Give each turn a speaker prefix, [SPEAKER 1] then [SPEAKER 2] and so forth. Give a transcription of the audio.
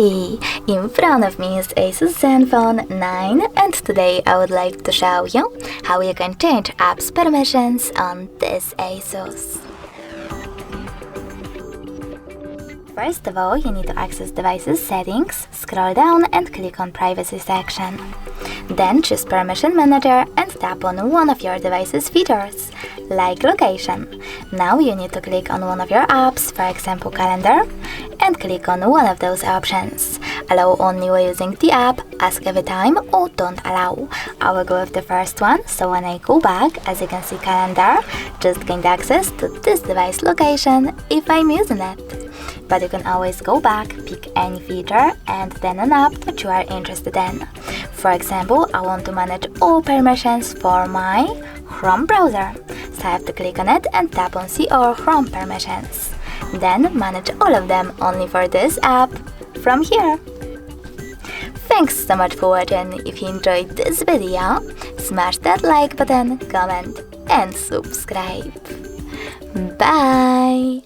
[SPEAKER 1] Hey! In front of me is ASUS Zenfone 9 and today I would like to show you how you can change apps permissions on this ASUS. First of all, you need to access devices settings, scroll down and click on privacy section. Then choose permission manager and tap on one of your device's features, like location. Now you need to click on one of your apps, for example calendar, and click on one of those options. Allow only while using the app, ask every time, or don't allow. I will go with the first one, so when I go back, as you can see calendar, just gained access to this device location if I'm using it. But you can always go back, pick any feature, and then an app that you are interested in. For example, I want to manage all permissions for my Chrome browser, so I have to click on it and tap on See All Chrome permissions. Then manage all of them only for this app from here. Thanks so much for watching. If you enjoyed this video, smash that like button, comment, and subscribe. Bye!